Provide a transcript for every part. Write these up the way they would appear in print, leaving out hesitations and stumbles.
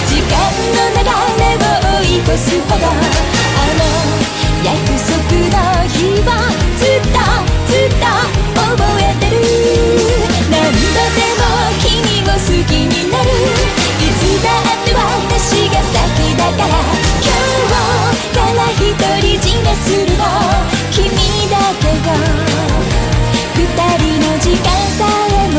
時間の流れを追い越すほど約束の日をずっと覚えてる何度でも君を好きになるいつだって私が先だから今日から独り占めするの君だけど二人の時間さえも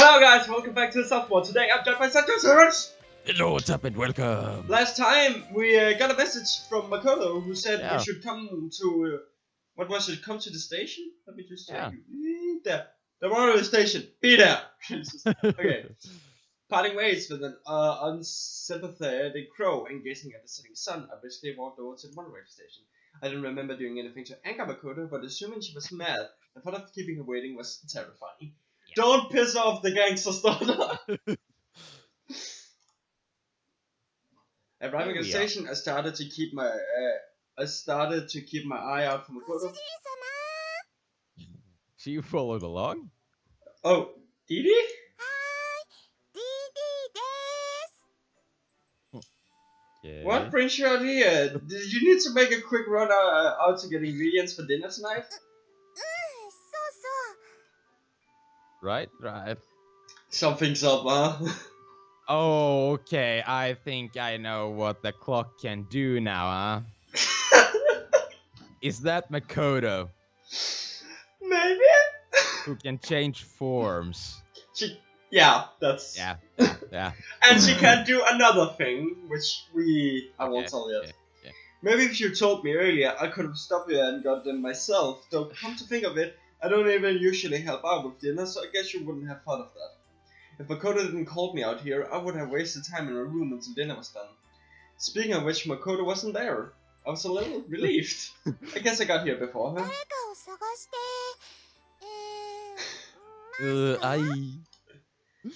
Hello guys, welcome back to the Salthemor. Today I'm joined by Salth. Hello, what's up and welcome. Last time we got a message from Makoto who said we should come to, what was it, come to the station? Let me just check. The monorail station, be there! Okay. Parting ways with an unsympathetic crow and gazing at the setting sun, I basically walked over to the monorail station. I didn't remember doing anything to anger Makoto, but assuming she was mad, the thought of keeping her waiting was terrifying. Yeah. Don't piss off the gangster starter! Arriving at the station, I started to keep my eye out for Makoto. She followed along? Oh, Didi? Yeah. What brings you out here? Did you need to make a quick run out to get ingredients for dinner tonight? Right. Something's up, huh? Oh, okay. I think I know what the clock can do now, huh? Is that Makoto? Maybe? Who can change forms? Yeah, that's... Yeah. And she can do another thing, which I won't tell yet. Yeah. Maybe if you told me earlier, I could have stopped here and got them myself. Though, come to think of it, I don't even usually help out with dinner, so I guess you wouldn't have thought of that. If Makoto didn't call me out here, I would have wasted time in my room until dinner was done. Speaking of which, Makoto wasn't there. I was a little relieved. I guess I got here before her.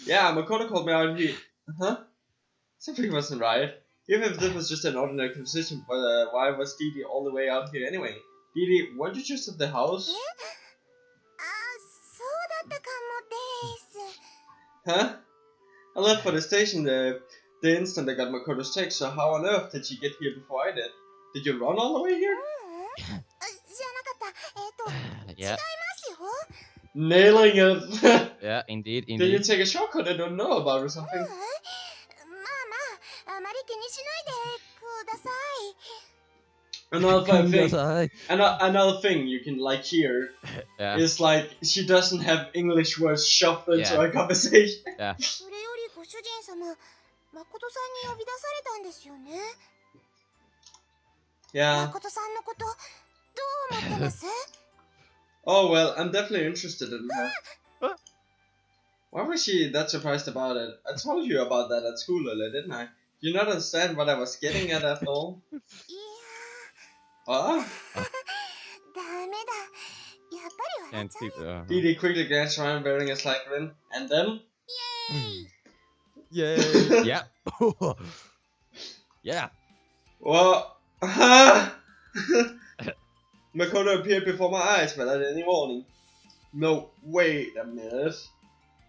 Yeah, Makoto called me out here. Huh? Something wasn't right. Even if this was just an ordinary conversation, but why was Didi all the way out here anyway? Didi, weren't you just at the house? Huh? I left for the station the instant I got Makoto's text, so how on earth did she get here before I did? Did you run all the way here? Yeah. Nailing it! Yeah, indeed. Did you take a shortcut I don't know about or something? Another thing you can like hear is like she doesn't have English words shoved into a conversation. Yeah. Yeah. Oh well, I'm definitely interested in her. Why was she that surprised about it? I told you about that at school earlier, didn't I? Do you not understand what I was getting at after all? Ah? Didi quickly glanced around wearing a slight grin, and then... Yay! Yeah. Yeah. Well, Makoto appeared before my eyes without any warning. No, wait a minute.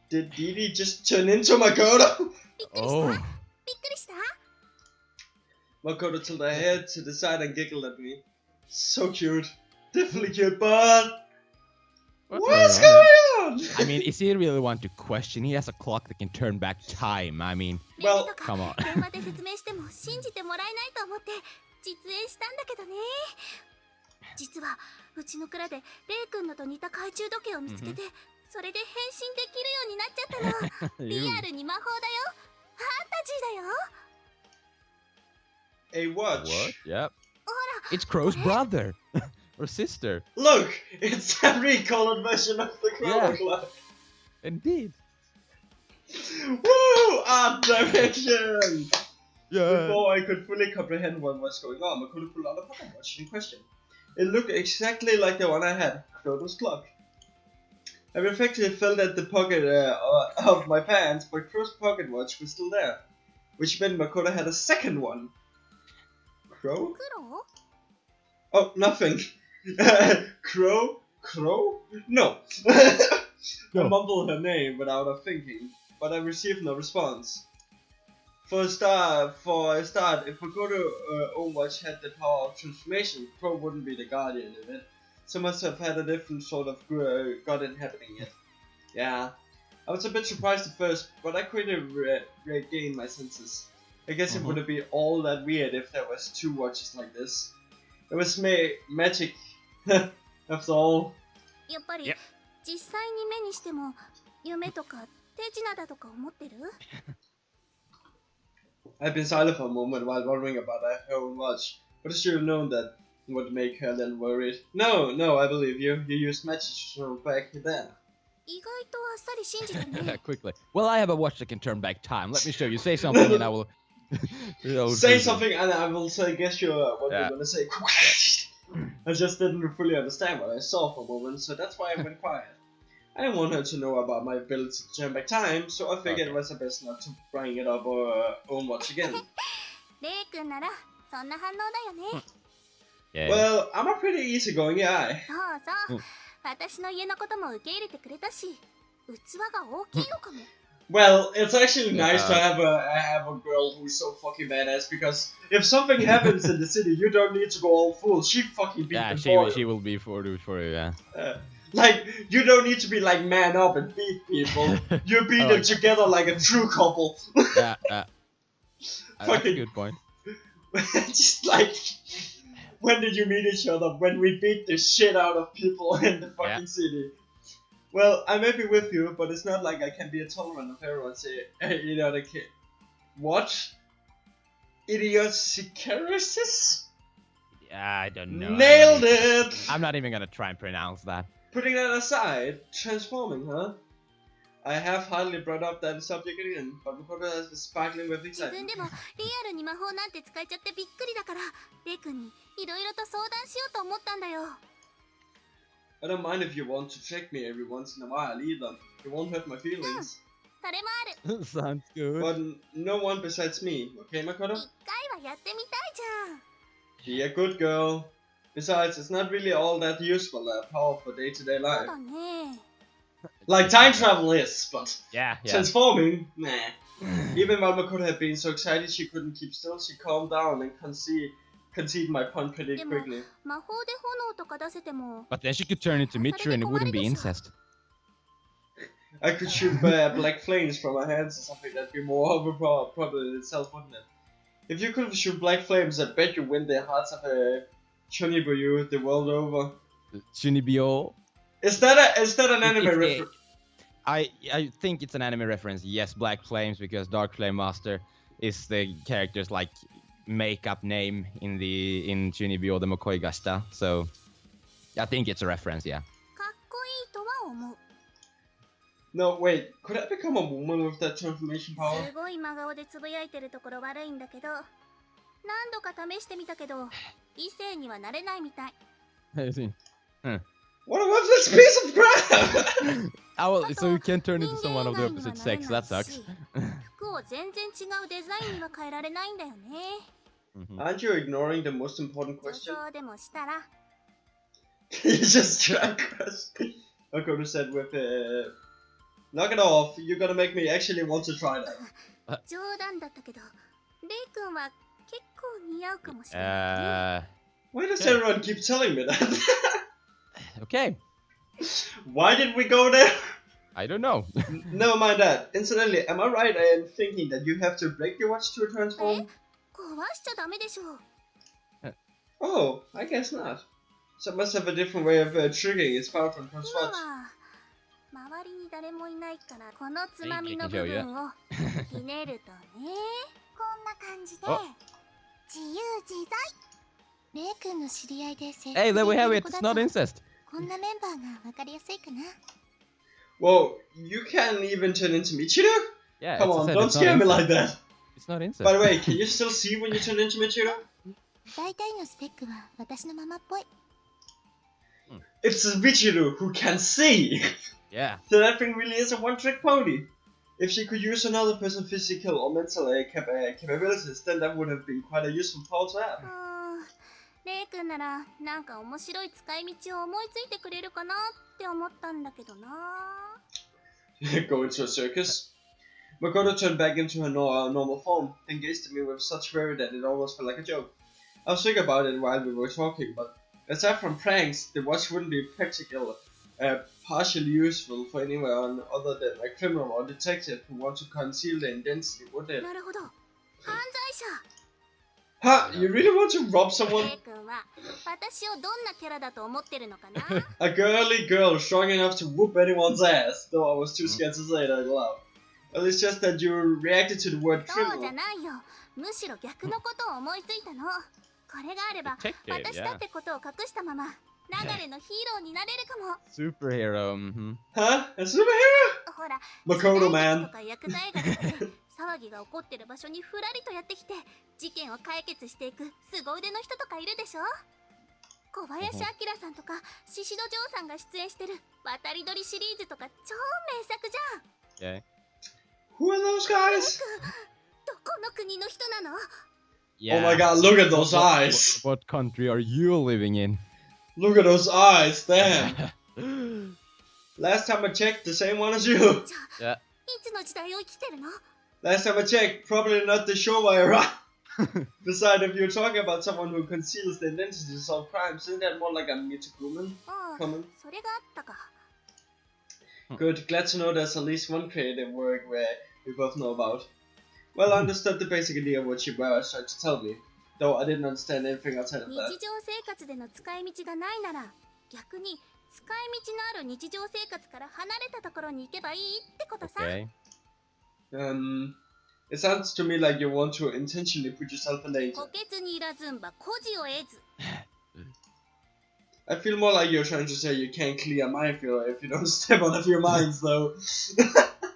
Did Didi just turn into Makoto? Oh. Makoto tilted her head to the side and giggled at me. So cute. Definitely cute, but... What's going on? I mean, is he really want to question? He has a clock that can turn back time. I mean, well, come on. 実はうちの蔵でレイ君のと似た懐中時計を見つけて、それで変身できるようになっちゃったの。リアルに魔法だよ。ファンタジーだよ。A watch? What? Yep. It's Crow's brother or sister. Look, it's a recolored version of the ChronoClock. Indeed. Woo! Art direction! Yeah. Before I could fully comprehend what was going on, Makoto pulled out a pocket watch in question. It looked exactly like the one I had, Chrono's clock. I reflectively felt at the pocket of my pants, but Crow's pocket watch was still there, which meant Makoto had a second one. Crow? Oh, nothing. Crow? No. I mumbled her name without her thinking, but I received no response. For a start, if Makoto own watch had the power of transformation, Crow wouldn't be the guardian of it. So must have had a different sort of god inhabiting it. Yeah. I was a bit surprised at first, but I quickly regained my senses. I guess it wouldn't be all that weird if there was two watches like this. It was magic, after all. やっぱり、実際に目にしても夢とか手品だとか思ってる？ I'd been silent for a moment while wondering about her own watch, but I should have known that would make her then worried. No, I believe you. You used magic to turn back then. 意外とあっさり信じたね。 Quickly. Well, I have a watch that can turn back time. Let me show you. Say something and I will... Say something and I will say, guess what you're gonna say. I just didn't fully understand what I saw for a moment, so that's why I went quiet. I didn't want her to know about my ability to turn back time, so I figured it was the best not to bring it up or own watch again. レイ君ならそんな反応だよね。Well, I'm a pretty easygoing guy. そうそう。私の家のことも受け入れてくれたし、器が大きいのかも。Well, it's actually nice to have a girl who's so fucking badass, because if something happens in the city, you don't need to go all full. She fucking beat them for you. She will be for you, yeah. Like, you don't need to be like man up and beat people. You beat them together like a true couple. Yeah. That's a good point. Just like, when did you meet each other? When we beat the shit out of people in the fucking city. Well, I may be with you, but it's not like I can be tolerant of everyone say, you know, the kid. What? Idiosyncrasis? Yeah, I don't know. Nailed it! I'm not even gonna try and pronounce that. Putting that aside, transforming, huh? I have hardly brought up that subject again, but Makoto has been sparkling with 自分 excitement. でもリアルに魔法なんて使えちゃってびっくりだから、レイ君にいろいろと相談しようと思ったんだよ。I don't mind if you want to trick me every once in a while either. It won't hurt my feelings. それもある。 Sounds good. But no one besides me, okay, Makoto? 一回はやってみたいじゃん。 Be a good girl. Besides, it's not really all that useful, that power for day-to-day そう life. だね。 Like time travel is, but Yeah. transforming, nah. Even while Makoto had been so excited she couldn't keep still, she calmed down and conceded my pun pretty でも quickly. 魔法で炎とか出せても。 But then she could turn into Mitru and it wouldn't be incest. I could shoot black flames from my hands or something. That'd be more of a problem in itself, wouldn't it? If you could shoot black flames, I bet you win the hearts of Chonibuyu the world over. Shunibyo. Is that an anime reference? I think it's an anime reference. Yes, Black Flames, because Dark Flame Master is the character's like make-up name in Shunibyo the Mokoi Gashita. So I think it's a reference, yeah. かっこいいとは思う。 No, wait. Could I become a woman with that transformation power? すごい真顔でつぶやいてるところ悪いんだけど、何度か試してみたけど、異性にはなれないみたい。 What was this piece of crap? So you can't turn into someone of the opposite sex. That sucks. 服を全然違うデザインには変えられないんだよね。 Aren't you ignoring the most important 女 question? 装でもしたら、 You just tried question. Makoto said with knock it off. You're gonna make me actually want to try that. 冗談だったけど、レイ君は結構似合うかもしれないね。Why does everyone keep telling me that? Okay. Why did we go there? I don't know. Never mind that. Incidentally, am I right in thinking that you have to break your watch to transform? 壊しちゃダメでしょ。 Oh, I guess not. So it must have a different way of triggering its power from 今 watch. は周りに誰もいないから、このつまみの部分をひねるとね、こんな感じで自由自在。レイ君の知り合いで制服 Hey, there we 着 have てる it. 子 It's だ not と incest. こんなメンバーがわかりやすいかな。 Whoa, you can't even turn into Michiru? Yeah. Come it's on, said, don't it's not scare me incest. like that. It's not incest. By the way, can you still see when you turn into Michiru? 大体のスペックは私のままっぽい。 It's a Michiru who can see! Yeah. So that thing really is a one-trick pony. If she could use another person's physical or mental capabilities, then that would have been quite a useful power to have. レイ君ならなんか面白い使い道を思いついてくれるかなって思ったんだけどな。Go into a circus. Makoto turned back into her normal form, and gazed at me with such fury that it almost felt like a joke. I was thinking about it while we were talking, but aside from pranks, the watch wouldn't be practical, partially useful for anyone other than a criminal or detective who want to conceal their identity, would it? なるほど。犯罪者。 Huh? You really want to rob someone? レイ君は私をどんなキャラだと思ってるのかな。 A girly girl strong enough to whoop anyone's ass, though I was too scared to say it out loud. Well, it's just that you reacted to the word そうじゃ criminal. ないよ。むしろ逆のことを思いついたの。これがあれば Detective, 私だってことを隠したまま流れのヒーローになれるかも。 Superhero. Mm-hmm. Huh? A superhero? ほら、 Makoto 時代 man. 劇とか薬剤映画とかで騒ぎが起こってる場所にふらりとやってきて事件を解決していく凄腕の人とかいるでしょ。小林明さんとか宍戸城さんが出演してる渡り鳥シリーズとか超名作じゃん。 Okay. Who are those guys? どこの国の人なの？ Yeah. Oh my god, look at those What- eyes. What country are you living in? Look at those eyes, damn. Last time I checked, the same one as you. じゃあ、いつの時代を生きてるの？ Last time I checked, probably not the Showa era. Besides, if you're talking about someone who conceals their identity to solve crimes, isn't that more like a Mitakuman? ああ、 Common? それがあったか。 Good, glad to know there's at least one creative work where we both know about. Well, I understood the basic idea of what she was trying to tell me, though I didn't understand anything outside of 日 that. 常生活での使い道がないなら逆に使い道のある日常生活から離れたところに行けばいいってことさ。 Okay. It sounds to me like you want to intentionally put yourself in danger. 補欠にいらずんば孤児を得ず。 I feel more like you're trying to say you can't clear a minefield if you don't step on a few mines, though.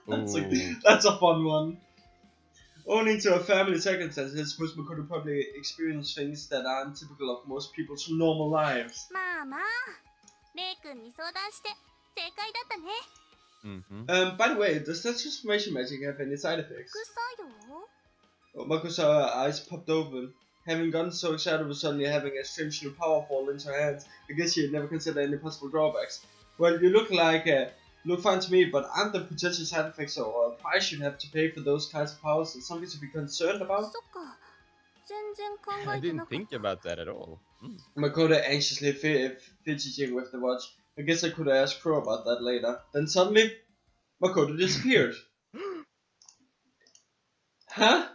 That's a fun one. Owing to her family circumstances, I suppose Makoto probably experienced things that aren't typical of most people's normal lives. まあまあ、レイ君に相談して正解だったね。 Mm-hmm. By the way, does that transformation magic have any side effects? 副作用？ Mako's eyes popped open. Having gotten so excited over suddenly having a strange new power fall into her hands, I guess she had never considered any possible drawbacks. Well, you look fine to me, but aren't the potential side effects or a price you'd have to pay for those kinds of powers something to be concerned そ about? っか、全然考 I えてな didn't かっ think た。 about that at all. Makoto anxiously fidgeting with the watch. I guess I could ask Crow about that later. Then suddenly, Makoto disappeared. Huh?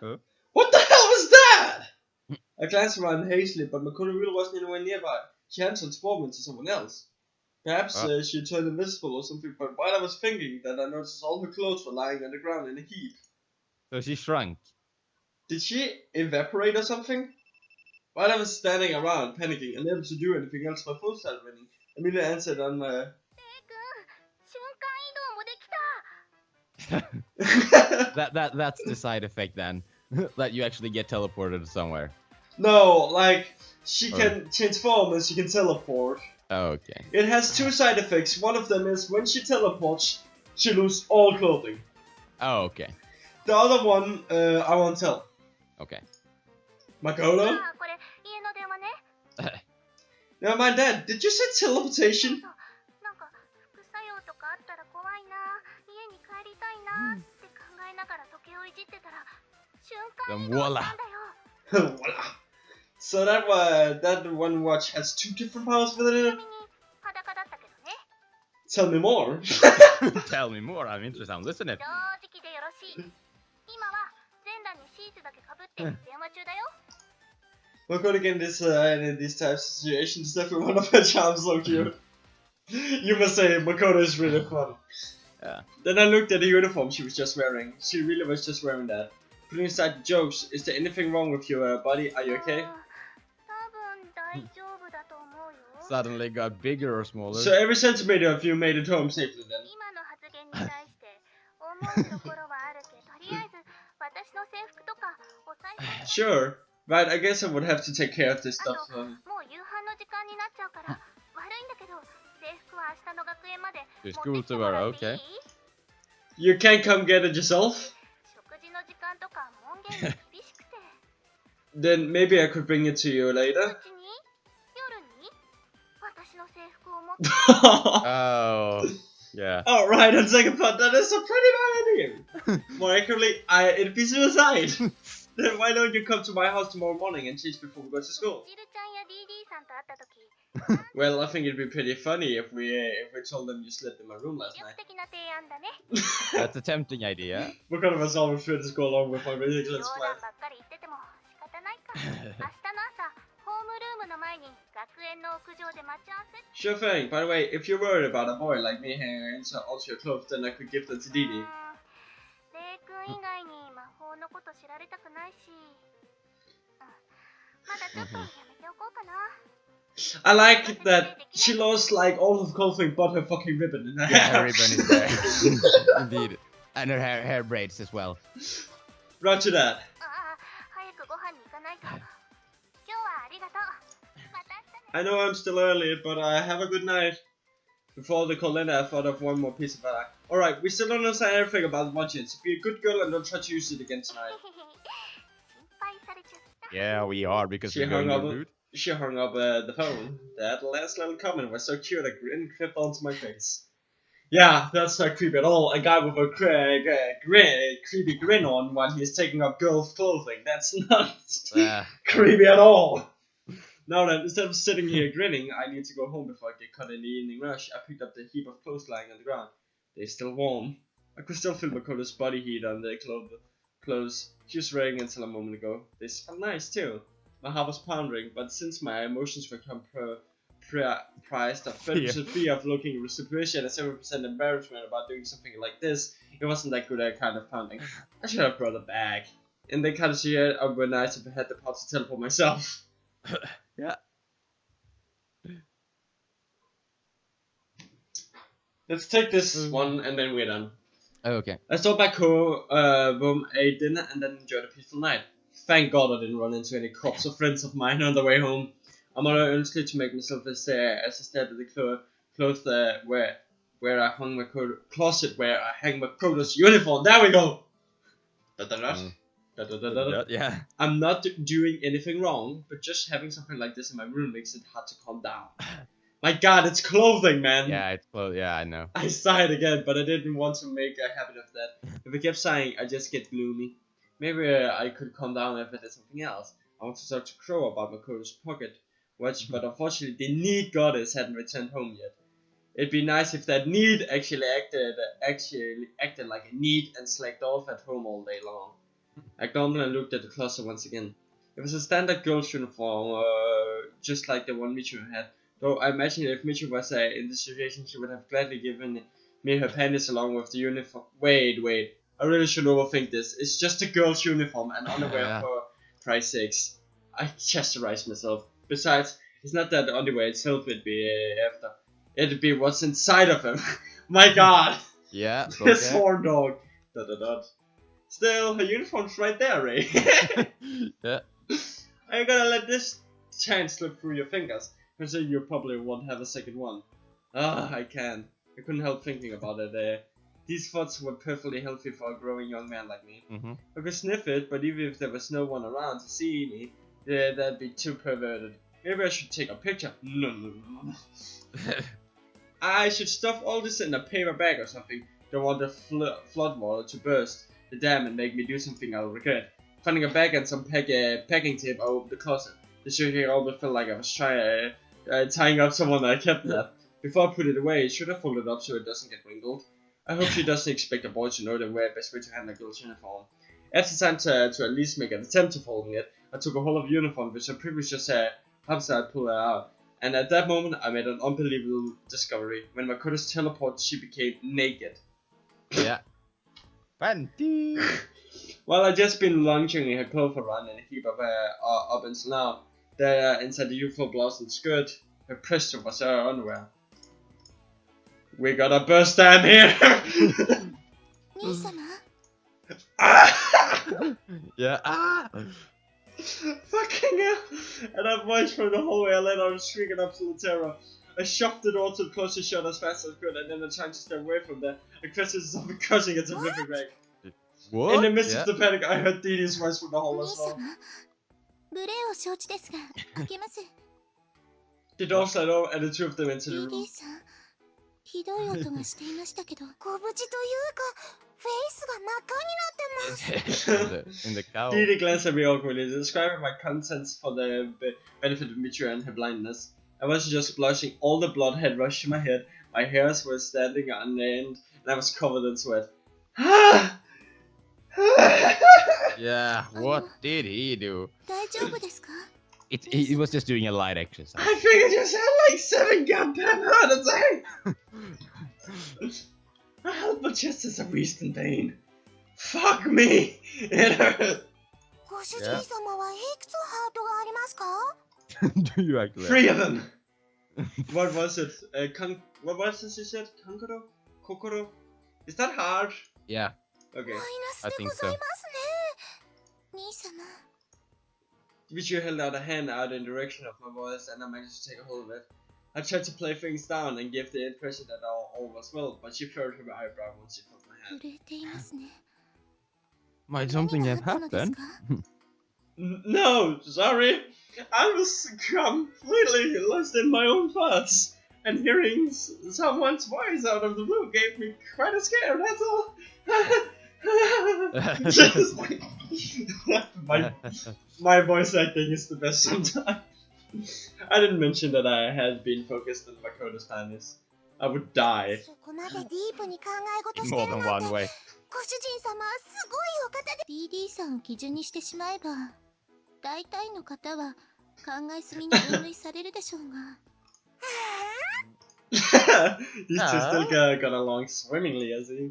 What the hell was that? I glanced around hastily, but Makoto really wasn't anywhere nearby. She hadn't transformed into someone else. Perhaps she turned invisible or something, but while I was thinking that, I noticed all her clothes were lying on the ground in a heap. So she shrunk. Did she evaporate or something? While I was standing around, panicking, unable to do anything else, my phone started ringing. Amelia answered on my... レイ君、瞬間移動もできた。 That's the side effect then. That you actually get teleported somewhere. No, like, she can transform and she can teleport. Oh, okay. It has two side effects. One of them is when she teleports, she loses all clothing. Oh, okay. The other one, I won't tell. Okay. Makoto? あ、これ家の電話ね。 Now, my dad, did you say teleportation? なんか副作用とかあったら怖いな、家に帰りたいなって考えながら時計をいじってたら瞬間移動したんだよ。 Voila. So that one watch has two different powers ち within な it? みに裸だったけどね。 Tell me more. Tell me more. I'm interested. I'm listening. 正直でよろしい。今は全裸にシーツだけかぶって電話中だよ。 Makoto again, in these types of situations is definitely one of her charms, so cute. You must say, Makoto is really fun. Yeah. Then I looked at the uniform she was just wearing. She really was just wearing that. Putting aside the jokes, is there anything wrong with your body? Are you okay? 多分大丈夫だと思うよ。 Suddenly got bigger or smaller. So every centimeter of you made it home safely then? 今の発言に対して思うところはあるけど、とり私の制服とかお財布 Sure. Right, I guess I would have to take care of this あ stuff. ともう夕飯の時間になっちゃうから悪いんだけど制服は明日の学園まで To 持 school ってきてもら tomorrow, っていい okay. You can't come get it yourself? 食事の時間とか門限に厳しくて Then maybe I could bring it to you う later. ちに夜に私の制服を持って Oh, yeah. Alright, on second thought, that is a pretty bad idea. More accurately, it'd be suicide. Then why don't you come to my house tomorrow morning and change before we go to school? ジルちゃんや DD さんと会った時 Well, I think it'd be pretty funny if we told them you slept in my room 魅 last 力 night. 的な提案だね That's a tempting idea. What kind of us always try to go along with my 冗 ridiculous 談 plan? ばっかり言ってても仕方ないか明日の朝ホームルームの前に学園の屋上で待ち合わせ Sure thing. By the way, if you're worried about a boy like me hanging onto your clothes, then I could give them to う Didi. んレイ君以外に魔法のこと知られたくないし、まだちょっとやめておこうかな I like that she lost like all of clothing but her fucking ribbon in her Yeah, her hair. ribbon is there. Indeed. And her hair braids as well. Roger that. ああ早くご飯に行かないと今日はありがとうまた明日ね I know I'm still early, but have a good night. Before the calendar, I thought of one more piece of advice. Alright, we still don't understand everything about watching, so be a good girl and don't try to use it again tonight. 心配されちゃった Yeah, we are because She we're going hung to up. root. She hung up the phone. That last little comment was so cute, a grin crept onto my face. Yeah, that's not creepy at all. A guy with a creepy grin on while he's taking up girls' clothing. That's not creepy at all. Now then, instead of sitting here grinning, I need to go home before I get caught in the evening rush. I picked up the heap of clothes lying on the ground. They're still warm. I could still feel Makoto's body heat on the clothes she was wearing until a moment ago. They smell nice too. My heart was pounding, but since my emotions were comprised of 30% fear of looking superior and 7% embarrassment about doing something like this, it wasn't that good a kind of pounding. I should have brought a bag. In the kind of year, it would be nice if I had the power to teleport myself. Yeah. Let's take this one and then we're done. Oh, okay. I stopped back home, ate dinner, and then enjoyed a peaceful night. Thank God I didn't run into any cops or friends of mine on the way home. I'm on earnestly to make myself as I stared at the clothes where I hung my closet where I hang my Makoto's uniform. There we go. Yeah. I'm not doing anything wrong, but just having something like this in my room makes it hard to calm down. My God, it's clothing, man. Yeah, it's close. Yeah, I know. I sighed again, but I didn't want to make a habit of that. If I kept sighing, I just get gloomy. Maybe I could calm down if I did something else. I want to talk to Crow about Makoto's pocket watch, but unfortunately the Need Goddess hadn't returned home yet. It'd be nice if that Need actually acted like a need and slacked off at home all day long. I gulped and looked at the closet once again. It was a standard girl's uniform, just like the one Michiru had. Though I imagine if Michiru was in this situation, she would have gladly given me her panties along with the uniform. Wait. I really should overthink this. It's just a girl's uniform and underwear for Christ's sakes. I chastised myself. Besides, it's not that the underwear itself would be after. It'd be what's inside of him. My God. Yeah. This horn dog. ... Still, her uniform's right there, Ray. Yeah. Are you gonna let this chance slip through your fingers? Considering you probably won't have a second one. I can't. I couldn't help thinking about it. These thoughts were perfectly healthy for a growing young man like me. Mm-hmm. I could sniff it, but even if there was no one around to see me, that'd be too perverted. Maybe I should take a picture. No. I should stuff all this in a paper bag or something. Don't want the flood water to burst the dam and make me do something I'll regret. Finding a bag and some packing tape, I opened the closet. The suitcase almost felt like I was tying up someone I kept there. Before I put it away, should I fold it up so it doesn't get wrinkled? I hope she doesn't expect a boy to know the best way to handle a girl's uniform. After time to at least make an attempt to folding it, I took a hold of the uniform which I previously just upside pulled it out. And at that moment, I made an unbelievable discovery. When Makoto's teleported, she became naked. Yeah. Fancy. Well, I'd just been launching her clothes around in a heap of up until now. There, inside the youthful blouse and skirt, her pressure was her underwear. We got a burst down here! 兄様 Ah! Yeah. Ah! Fucking hell! And I voiced from the hallway. I let out a shriek and absolute terror. I shoved the door to the closest shot as fast as I could, and then I tried to stay away from there. I questioned something crushing its ripping rag. What? In the midst Yeah. of the panic, I heard Dee Dee's voice from the hall as well. 無礼を承知ですが開けます The door slid open, and the two of them into the room. DD さんひどい音がしていましたけどご無事というかフェイスが真っ赤になってます in the cow. Dee Dee glanced at me awkwardly, describing my contents for the benefit of Michiru and her blindness. I wasn't just blushing, all the blood had rushed to my head, my hairs were standing on end, and I was covered in sweat. Yeah, what did he do? 大丈夫ですか He was just doing a light exercise. I figured you just had like 7 goddamn heart attack! I held my chest as a recent pain. Fuck me! It hurt! ご主人様はいくつハートがありますか Do you actually? 3 of them! What was it? What was it she said? Kankoro? Kokoro? Is that hard? Yeah. Okay. マイナスでございますね兄様 Michiru held out a hand out in the direction of my voice, and I managed to take a hold of it. I tried to play things down and give the impression that all was well, but she furrowed her eyebrow once she felt my hand. 震えていますね Might something have 何があったのです happened? か No, sorry. I was completely lost in my own thoughts, and hearing someone's voice out of the blue gave me quite a scare, that's all. Just like, my voice acting is the best sometimes. I didn't mention that I had been focused on Makoto's kindness. I would die. そこまでディープに考え事 In して more る than なんて one way. ご主人様はすごいお方で DD さんを基準にしてしまえば大体の方は考えすぎに分類されるでしょうが These two still got along swimmingly, as he.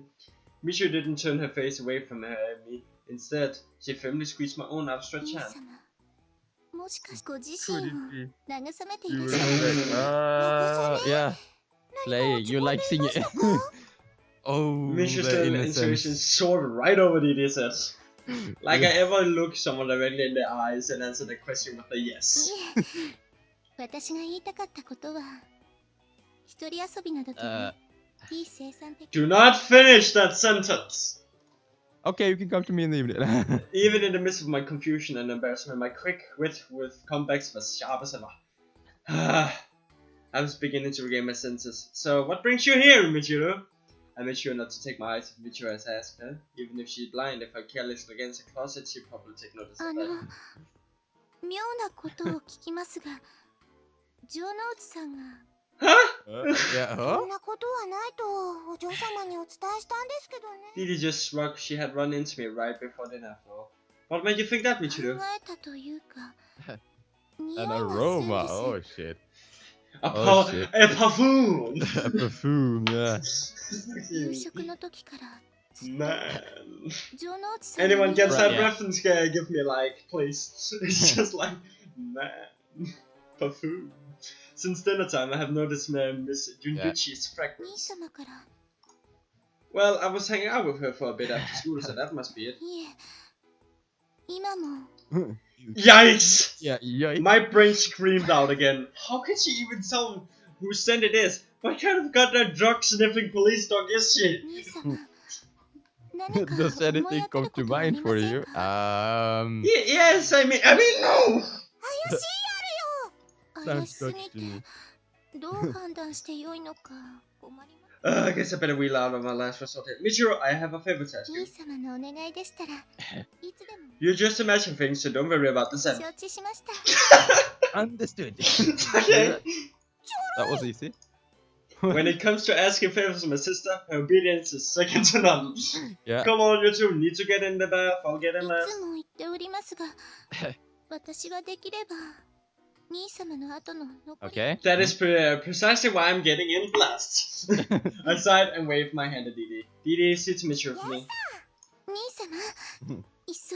Michiru didn't turn her face away from her and me. Instead, she firmly squeezed my own outstretched 兄 hand. 様もしかしてご自身を Could it be? 慰めてい You らっ were しゃる yeah. Playing. You like singing. Oh, Michiru's the intuition innocence. soared right over DD's head. Like I ever look someone directly in the eyes and answer the question with a yes. いえ私が言いたかったことは一人遊びなどとね非生産的 Do not finish that sentence! Okay, you can come to me in the evening. Even in the midst of my confusion and embarrassment, my quick wit with comebacks was sharp as ever. I was beginning to regain my senses. So, what brings you here, Michiru? I made sure not to take my eyes off Michiru as I asked her. Even if she's blind, if I carelessly against a closet, she'd probably take notice あ of の that. 妙なことを聞きますが城之内さんが Huh? Yeah, そ huh? んなことはないとお嬢様にお伝えしたんですけどね Didi just shrugged. She had run into me right before dinner after all. What made you think that, 考 Michiru? えたというか匂い An がするん aroma. です Oh shit. A, Oh, shit. a perfume! A perfume, yeah. 夕食の時から Man. 城之内さんの Anyone gets that Yeah. reference, give me a like, please. It's just like, man. Perfume. Since dinner time, I have noticed Miss Junjuchi's 兄 fragrance. 様から Well, I was hanging out with her for a bit after school, so that must be it. いえ今も Yikes! Yeah, yeah. My brain screamed out again. How can she even tell whose scent it is? What kind of goddamn drug-sniffing police dog is she? 兄様何か Does 思い anything 当た come るこ to とはあり mind ま for せん you? か Yes, I mean no! 怪しいあるよ怪しす Sounds ぎ good て to me. どう判断してよいのか困ります I guess I better wheel out on my last resort here. Michiru, I have a favor to ask you. 兄様のお願いでしたらいつでも You just imagine things, so don't worry about the scent. 承知しました Understood. Okay. That was easy. When it comes to asking favors of my sister, her obedience is second to none. Yeah. Come on, you two need to get in the bath. I'll get い in つ last. も言っておりますが私はできれば兄様の後の残り Okay. That is precisely why I'm getting in last. I sighed and waved my hand at Didi. Didi, sit to Michiru for me. 兄様いっそ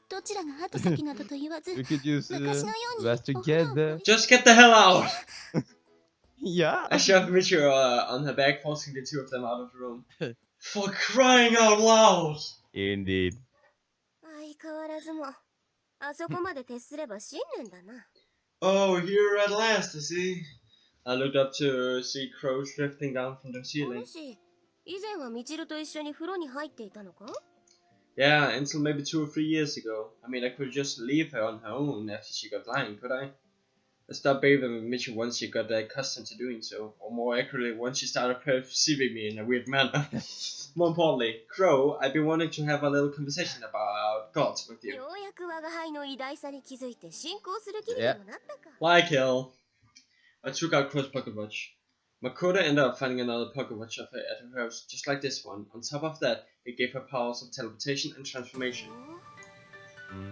どちらが後先などと言わず We could use 昔のように rest お風呂を together. Just get the hell out! Yeah. I shoved Michiru on her back, forcing the two of them out of the room. For crying out loud! Indeed. 相変わらずもあそこまで徹すれば新年だな。 Oh, here at last, I see. I looked up to see crows drifting down from the お ceiling. 主、以前はみちると一緒に風呂に入っていたのか？ Yeah, until maybe 2 or 3 years ago. I mean, I could just leave her on her own after she got blind, could I? I stopped bathing with Mitchell once she got accustomed to doing so, or more accurately, once she started perceiving me in a weird manner. More importantly, Crow, I've been wanting to have a little conversation about gods with you. ようやく我が輩の偉大さに気づいて信仰する気にでもなったか。 Like hell. I took out Crow's pocket watch. Makoto ended up finding another pocket watch of her at her house, just like this one. On top of that, it gave her powers of teleportation and transformation.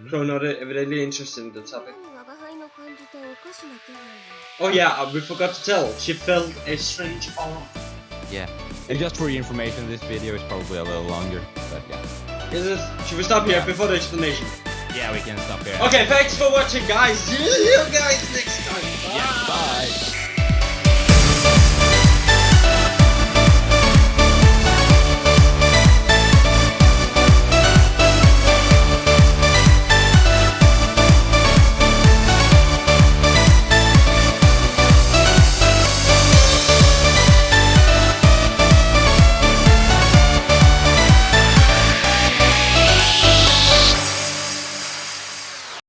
Crow nodded, evidently interested in the topic. 何我が輩の感じておかしな気配を。 Oh yeah, we forgot to tell. She felt a strange awe. Yeah. And just for your information, this video is probably a little longer, but yeah. Is it? Should we stop here before the explanation? Yeah, we can stop here. Okay, thanks for watching, guys. See you guys next time. Bye. Yeah, bye.